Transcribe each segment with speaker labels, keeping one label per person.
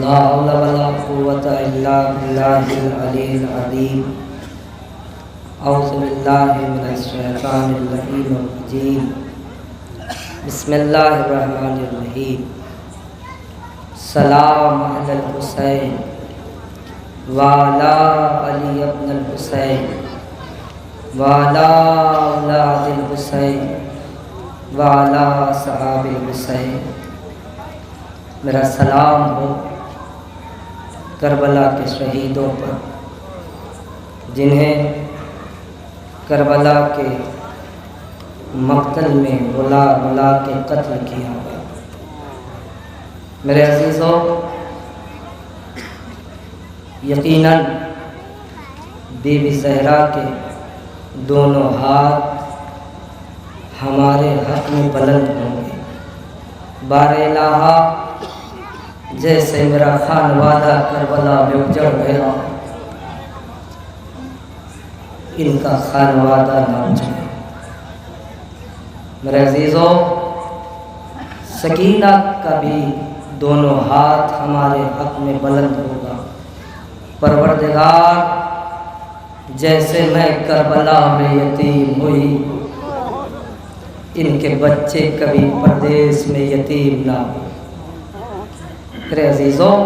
Speaker 1: لا حول ولا قوة إلا بالله العلي العظيم أعوذ بالله من الشيطان اللعين الرجيم بسم الله الرحمن الرحيم سلام على الحسين وعلى علي بن الحسين وعلى أولاد الحسين وعلى صحاب الحسين میرا سلام ہو کربلا کے شہیدوں پر جنہیں کربلا کے مقتل میں رلا رلا کے قتل کیا گیا۔ میرے عزیزوں، یقیناً بی بی زہرا کے دونوں ہاتھ ہمارے حق میں بلند ہوں گے۔ بار الہا جیسے میرا خانوادہ کربلا میں اجڑ گیا، ان کا خانوادہ نہ اجڑے۔ میرے عزیزوں، سکینہ کا بھی دونوں ہاتھ ہمارے حق میں بلند ہوگا۔ پروردگار، جیسے میں کربلا میں یتیم ہوئی، ان کے بچے کبھی پردیس میں یتیم نہ ہو۔ میرے عزیزوں،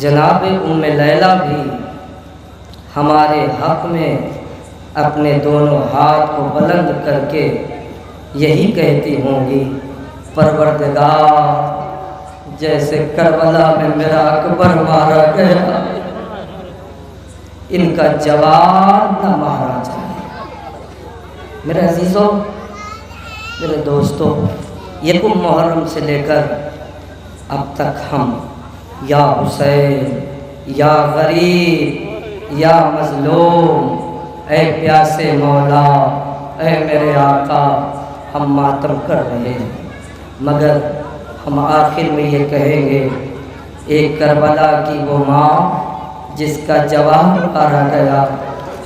Speaker 1: جناب ام لیلہ بھی ہمارے حق میں اپنے دونوں ہاتھ کو بلند کر کے یہی کہتی ہوں گی، پروردگار، جیسے کربلا میں میرا اکبر مارا گیا، ان کا جواب نہ مارا جائے۔ میرے عزیزوں، میرے دوستوں، یکم محرم سے لے کر اب تک ہم یا حسین، یا غریب، یا مظلوم، اے پیاسے مولا، اے میرے آقا، ہم ماتم کر رہے ہیں، مگر ہم آخر میں یہ کہیں گے، ایک کربلا کی وہ ماں جس کا جواب مارا گیا،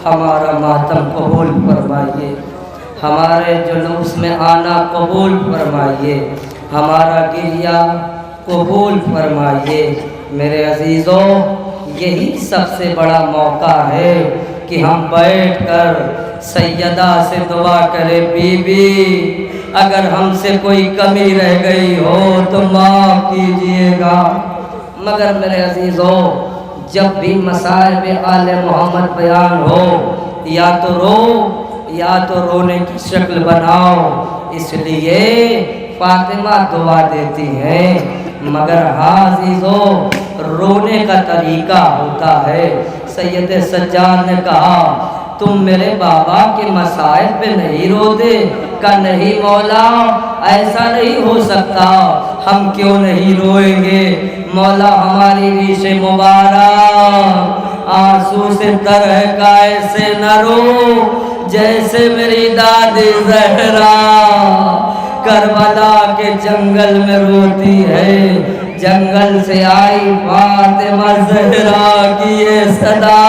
Speaker 1: ہمارا ماتم قبول فرمائیے، ہمارے جلوس میں آنا قبول فرمائیے، ہمارا گریہ قبول فرمائیے۔ میرے عزیزوں، یہی سب سے بڑا موقع ہے کہ ہم بیٹھ کر سیدہ سے دعا کریں، بی بی اگر ہم سے کوئی کمی رہ گئی ہو تو معاف کیجئے گا۔ مگر میرے عزیزوں، جب بھی مصائب آل محمد بیان ہو، یا تو رو یا تو رونے کی شکل بناؤ، اس لیے فاطمہ دعا دیتی ہیں، مگر ہاں عزیزوں، رونے کا طریقہ ہوتا ہے۔ سید سجاد نے کہا، تم میرے بابا کے مصائب پہ نہیں روتے؟ کہ نہیں مولا، ایسا نہیں ہو سکتا، ہم کیوں نہیں روئیں گے؟ مولا، ہماری ریش مبارک آنسو سے تر ہے کا ایسے نہ رو جیسے میری دادی زہرا کربلا کے جنگل میں روتی ہے۔ جنگل سے آئی فاطمہ زہرا کی یہ صدا،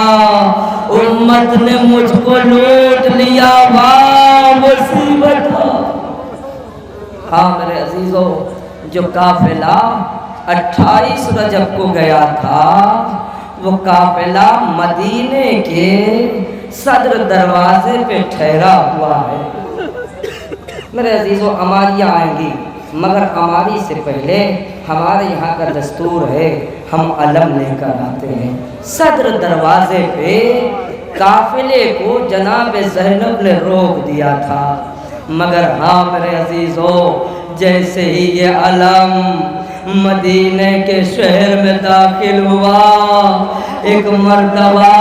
Speaker 1: امت نے مجھ کو لوٹ لیا، واہ مصیبت۔ ہاں میرے عزیزوں، جو قافلہ 28 رجب کو گیا تھا، وہ قافلہ مدینے کے صدر دروازے پہ ٹھہرا ہوا ہے۔ میرے عزیزوں، اماریاں آئیں گی، مگر اماری سے پہلے ہمارے یہاں کا دستور ہے، ہم علم لے کر آتے ہیں۔ صدر دروازے پہ قافلے کو جناب زینب نے روک دیا تھا، مگر ہاں میرے عزیزوں، جیسے ہی یہ علم مدینے کے شہر میں داخل ہوا، ایک مرتبہ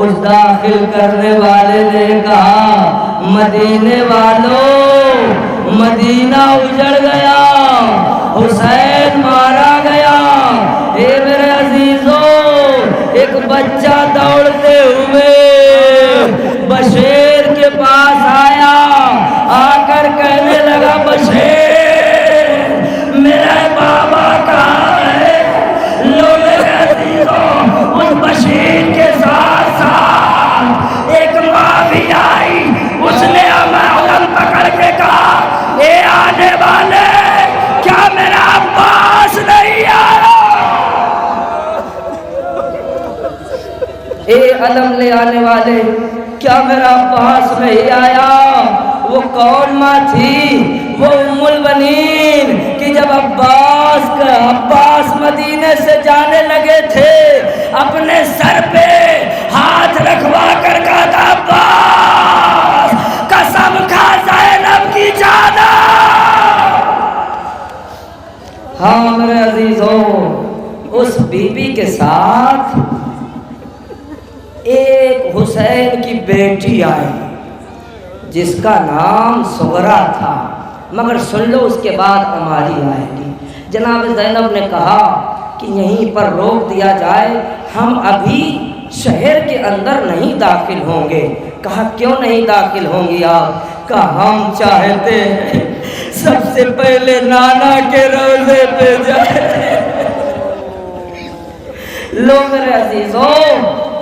Speaker 1: اس داخل کرنے والے نے کہا، مدینے والوں، مدینہ اجڑ گیا، حسین مارا گیا۔ اے میرے عزیزوں، ایک بچہ دوڑتے ہوئے بشیر کے پاس آیا، آ کر کہنے لگا، بشیر میرا بابا کہاں ہے؟ لو میرے عزیزوں، اس بشیر کے ساتھ ساتھ ایک ماں بھی آئی، اس نے ہمیں علم پکڑ کے کہا، اے آنے والے، کیا میرا عباس نہیں علم لے آنے والے، کیا میرا عباس میں ہی آیا؟ وہ کون ماں تھی؟ وہ ام البنین کہ جب عباس مدینے سے جانے لگے تھے، اپنے سر پہ ہاتھ رکھوا کر کہا تھا عباس قسم کھا زینب کی جانا۔ ہاں میرے عزیزوں، اس بی بی کے ساتھ ایک حسین کی بیٹی آئی جس کا نام سغرا تھا، مگر سن لو اس کے بعد عماری آئے گی۔ جناب زینب نے کہا کہ یہیں پر روک دیا جائے، ہم ابھی شہر کے اندر نہیں داخل ہوں گے۔ کہا کیوں نہیں داخل ہوں گی آپ؟ کہا ہم چاہتے ہیں سب سے پہلے نانا کے روزے پہ جائے۔ لو میرے عزیزوں،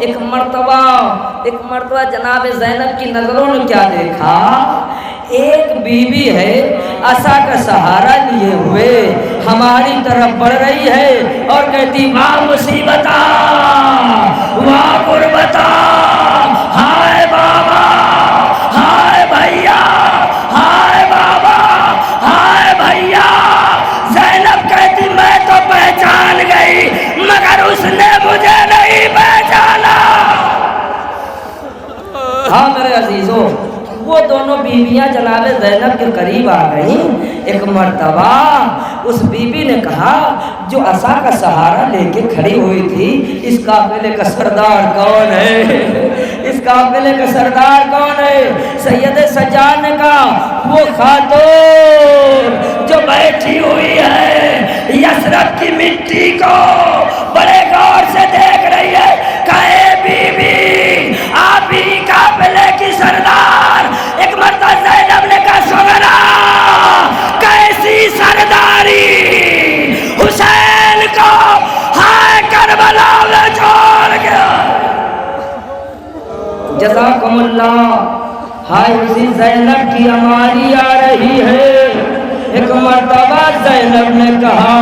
Speaker 1: ایک مرتبہ جناب زینب کی نظروں نے کیا دیکھا؟ ایک بی بی ہے عصا کا سہارا لیے ہوئے ہماری طرف بڑھ رہی ہے اور کہتی واہ مصیبتہ واہ غربتہ، ہائے بابا ہائے بھیا ہائے بابا ہائے بھیا۔ زینب کہتی میں تو پہچان گئی مگر اس نے مجھے نہیں پہچانا۔ ہاں میرے عزیزوں، وہ دونوں بیویاں جناب زینب کے قریب آ گئیں۔ ایک مرتبہ اس بی بی نے کہا جو عصا کا سہارا لے کے کھڑی ہوئی تھی، اس قافلے کا سردار کون ہے؟ اس قافلے کا سردار کون ہے؟ سید سجاد نے کہا وہ خاتون جو بیٹھی ہوئی ہے یثرب کی مٹی کو بڑے غور سے دیکھ رہی ہے۔ کہے بی بی آپ ہی قافلے کی سردار؟ ایک مرتبہ زینب نے کہا سغرا کیسی سرداری، حسین کو ہائے کربلا میں چھوڑ گیا۔ جزاکم اللہ۔ ہائے اسی زینب کی عماری آ رہی ہے۔ ایک مرتبہ زینب نے کہا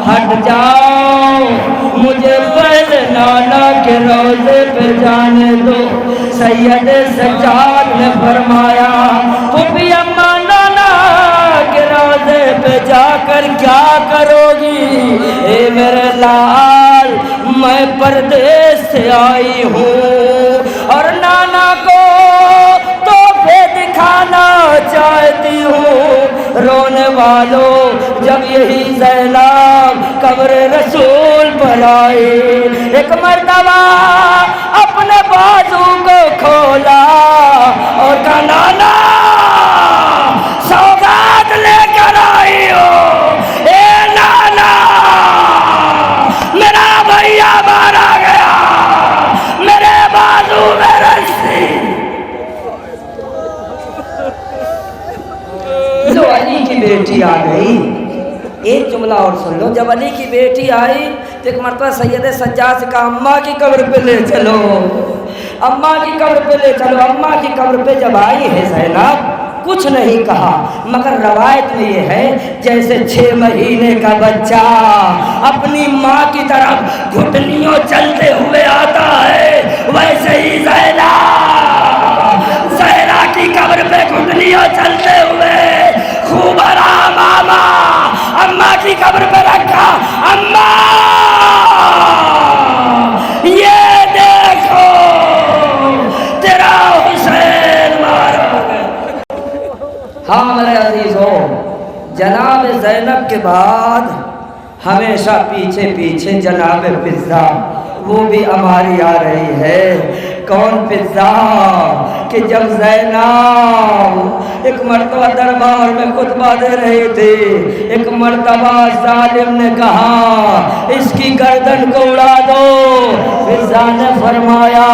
Speaker 1: ہٹ جاؤ، مجھے پہلے نانا کے روزے پہ جانے دو۔ سید سجاد نے فرمایا پھوپھی اماں نانا کے روزے پہ جا کر کیا کرو گی؟ اے میرے لال میں پردیس سے آئی ہوں اور نانا کو تحفے دکھانا چاہتی ہوں۔ رونے والوں جب یہی زینب قبر رسول پر آئی، ایک مرتبہ اپنے بازو کو کھولا اور کہا نانا سوگات لے کر آئی ہو۔ اے نانا میرا بھیا مارا گیا، میرے بازو میں رسی۔ جو علی کی بیٹی آ گئی، ایک جملہ اور سن لو، جب علی کی بیٹی آئی تو ایک مرتبہ سید سجاد سے کہا اماں کی قبر پہ لے چلو، اماں کی قبر پہ لے چلو۔ اماں کی قبر پہ جب آئی ہے زینب کچھ نہیں کہا، مگر روایت میں یہ ہے جیسے 6 مہینے کا بچہ اپنی ماں کی طرف گھٹنیوں چلتے ہوئے آتا ہے، ویسے ہی زینب زہرا کی قبر پہ گھٹنیوں چلتے ہوئے خوب آرام آما اماں کی قبر پہ رکھا۔ اماں یہ دیکھو تیرا حسین مارا گیا۔ ہاں میرے عزیزوں، جناب زینب کے بعد ہمیشہ پیچھے پیچھے جناب فضہ وہ بھی ہماری آ رہی ہے۔ کون فضہ کہ جب زینب ایک مرتبہ دربار میں خطبہ دے رہی تھی، ایک مرتبہ ظالم نے کہا اس کی گردن کو اڑا دو۔ فضہ نے فرمایا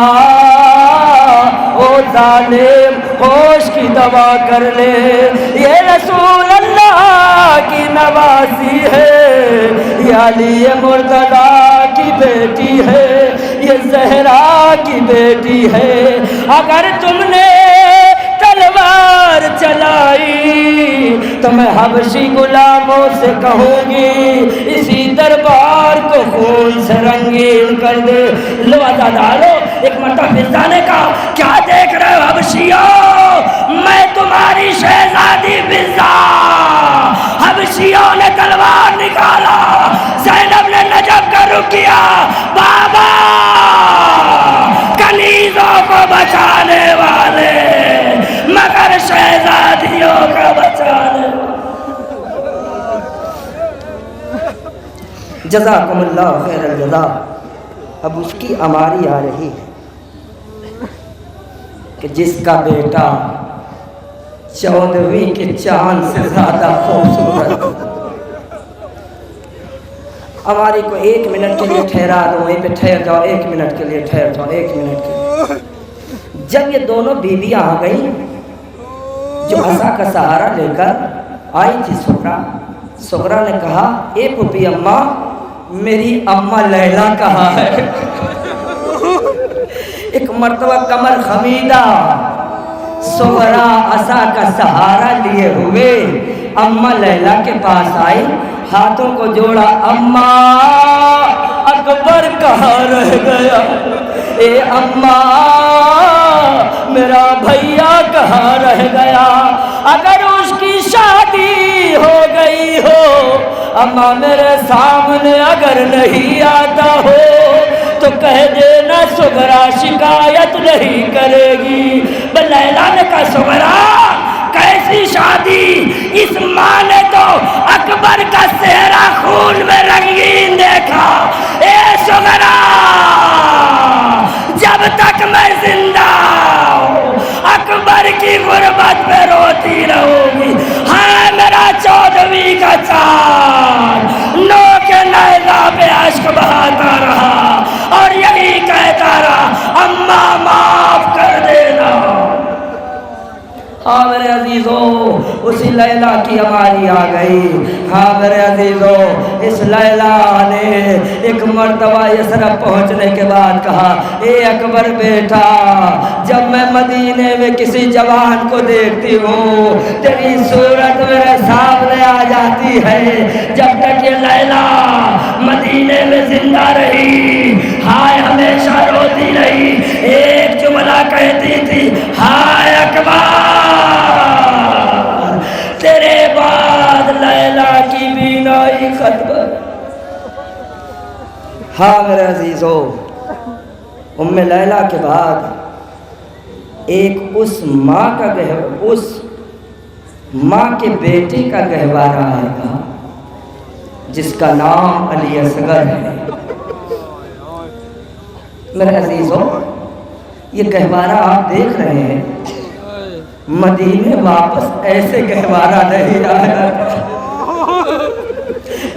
Speaker 1: او ظالم ہوش کی دوا کر لے، یہ رسول اللہ کی نوازی ہے، یہ علی مرتضیٰ کی بیٹی ہے، یہ زہرا کی بیٹی ہے۔ اگر تم نے تلوار چلائی تو میں حبشی غلاموں سے کہوں گی اسی دربار کو خون سے رنگین کر دے۔ لو آزادارو، ایک مرتبہ تو فضا نے کہا کیا دیکھ رہے ہو حبشیوں، میں تمہاری شہزادی فضا۔ حبشیوں نے تلوار نکالا، زینب نے نجف کا رخ کیا، بابا کنیزوں کو بچانے والے مگر شہزادیوں کا بچانے۔ جزاکم اللہ خیر الجزا۔ اب اس کی اماری آ رہی ہے کہ جس کا بیٹا 14ویں کے چاند سے زیادہ خوبصورت۔ ہماری کو 1 منٹ کے لیے ٹھہرا دو، وہیں پہ ٹھہر جاؤ، 1 منٹ کے لیے ٹھہر جاؤ، 1 منٹ کے لیے۔ جب یہ دونوں بیویاں آ گئیں جو عصا کا سہارا لے کر آئی تھی سغرا نے کہا اے پھوپھی اماں، میری اماں لیلا کہاں ہے؟ ایک مرتبہ کمر خمیدہ سغرا عصا کا سہارا لیے ہوئے اماں لیلا کے پاس آئی، ہاتھوں کو جوڑا، اماں اکبر کہاں رہ گیا؟ اے اماں میرا بھیا کہاں رہ گیا؟ اگر اس کی شادی ہو گئی ہو، اماں میرے سامنے اگر نہیں آتا ہو تو کہہ دینا سغرا شکایت نہیں کرے گی۔ لیلا نے کہا سغرا کیسی شادی؟ اس ماں نے تو اکبر کا چہرہ خون میں رنگین دیکھا۔ اے سغرا جب تک میں زندہ ہوں اکبر کی غربت میں روتی رہوں گی۔ ہاں میرا 14ویں کا چاند نو کے نیزہ پہ اشک بہاتا رہا اور یہی کہتا رہا اماں معاف کر دینا۔ ہاں میرے عزیزوں اسی لیلا کی اماری آ گئی۔ ہاں میرے عزیزوں اس لیلا نے ایک مرتبہ یثرب پہنچنے کے بعد کہا اے اکبر بیٹا، جب میں مدینے میں کسی جوان کو دیکھتی ہوں تیری صورت میرے سامنے آ جاتی ہے۔ جب تک یہ لیلا مدینے میں زندہ رہی ہائے ہمیشہ روتی رہی، ایک جملہ کہتی تھی ہائے اکبر تیرے بعد لیلا کی بینائی ختم۔ ہاں میرے عزیزو ام لیلا کے بعد ایک اس ماں کے بیٹے کا گہوارہ آئے گا جس کا نام علی اصغر ہے۔ میرے عزیزو یہ گہوارہ آپ دیکھ رہے ہیں، مدینے واپس ایسے گہوارہ نہیں آیا۔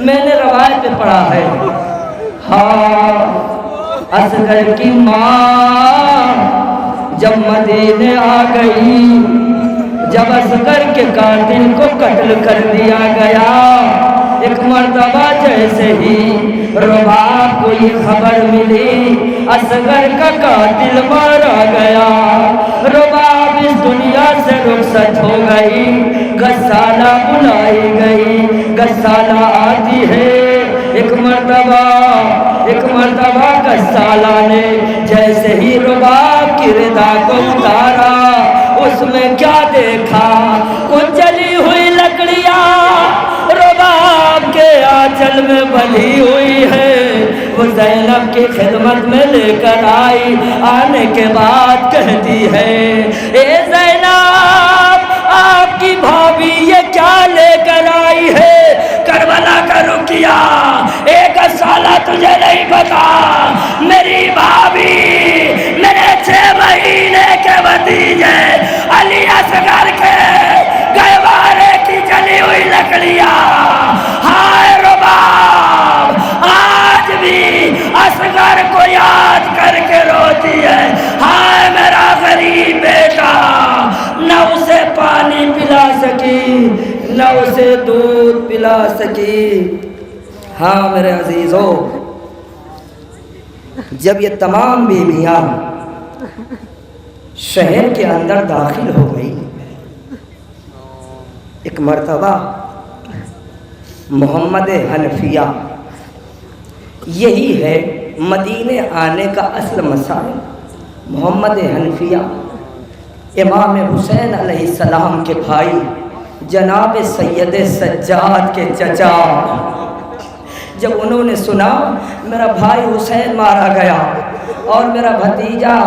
Speaker 1: میں نے روایت میں پڑھا ہے ہاں اصغر کی ماں جب مدینے آ گئی، جب اصغر کے قاتل کو قتل کر دیا گیا، ایک مرتبہ جیسے ہی رباب کو یہ خبر ملی اصغر کا قاتل مارا گیا، رباب اس دنیا سے رخصت ہو گئی، غسالہ بلائی گئی، غسالہ آتی ہے۔ ایک مرتبہ غسالہ نے جیسے ہی رباب کی ردا کو اتارا، اس میں کیا دیکھا؟ کچھ جلی ہوئی لکڑیاں رباب کے آنچل میں بندھی ہوئی ہے۔ وہ زینب کی خدمت میں لے کر آئی، آنے کے بعد کہتی ہے اے زینب آپ کی بھابھی یہ کیا لے کر آئی ہے؟ کربلا کا رکیا ایک سالہ تجھے نہیں پتا، میری بھابھی میرے 6 مہینے کے بھتیجے علی اصغر کے گہوارے کی جلی ہوئی لکڑیاں، ہائے رباب آج بھی اصغر کو یاد کر کے روتی ہے، ہائے میرا غریب بیٹا، نہ اسے پانی پلا سکی نہ اسے دودھ پلا سکی۔ ہاں میرے عزیزو جب یہ تمام بیویاں شہر کے اندر داخل ہو گئی، ایک مرتبہ محمد حنفیہ، یہی ہے مدینے آنے کا اصل مسائل۔ محمد حنفیہ امام حسین علیہ السلام کے بھائی جناب سید سجاد کے چچا، جب انہوں نے سنا میرا بھائی حسین مارا گیا اور میرا بھتیجا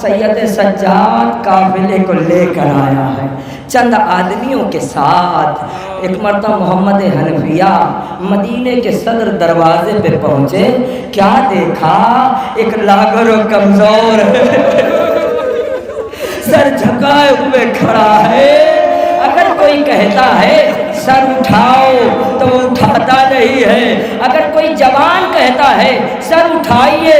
Speaker 1: سید سجاد قافلے کو لے کر آیا ہے چند آدمیوں کے ساتھ، ایک مرتبہ محمد حنفیہ مدینے کے صدر دروازے پہ پہنچے، کیا دیکھا؟ ایک لاغر و کمزور سر جھکائے ہوئے کھڑا ہے۔ اگر کوئی کہتا ہے سر اٹھاؤ تو وہ اٹھاتا نہیں ہے، اگر کوئی جوان کہتا ہے سر اٹھائیے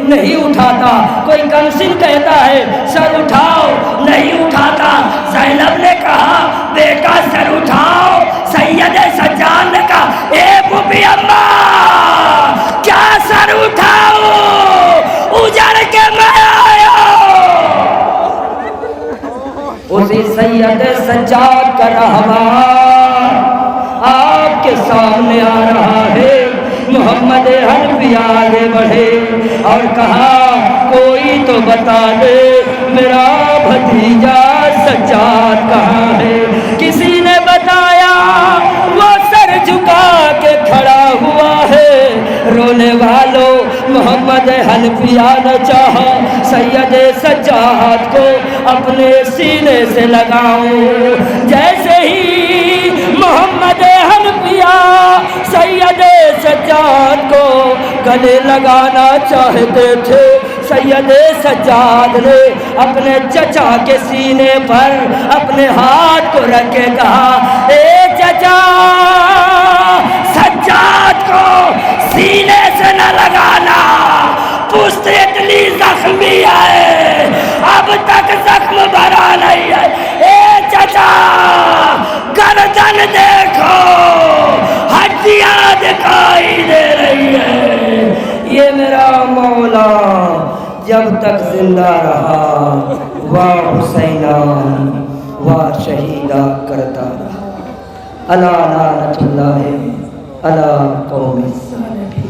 Speaker 1: نہیں اٹھاتا، کوئی کمسن کہتا ہے سر اٹھاؤ نہیں اٹھاتا۔ زینب نے کہا بیٹا سر اٹھاؤ، سید سجاد نے کہا اے بوبی اماں کیا سر اٹھاؤ، اجڑ کے میں آیا۔ اسی سید سجاد کا رہبر آپ کے سامنے آ رہا ہے۔ محمد حنفیہ آگے بڑھے اور کہا کوئی تو بتا دے میرا بھتیجا سجاد کہاں ہے؟ کسی نے بتایا وہ سر جھکا کے کھڑا ہوا ہے۔ رونے والوں محمد حنفیہ نے چاہا سید سجاد کو اپنے سینے سے لگاؤں، جیسے ہی محمد حنفیہ سید سجاد کو گلے لگانا چاہتے تھے، سید سجاد نے اپنے چچا کے سینے پر اپنے ہاتھ کو رکھ کے کہا اے چچا سجاد کو سینے سے نہ لگانا، پشت اتنی زخمی ہے اب تک زخم بھرا نہیں ہے۔ اے چچا گردن دیکھو ہڈیاں دکھائی دے رہی ہے۔ یہ میرا مولا جب تک زندہ رہا واہ حسینہ واہ شہیدہ کرتا رہا۔ الا لعنت اللہ الا قوم الظالمین۔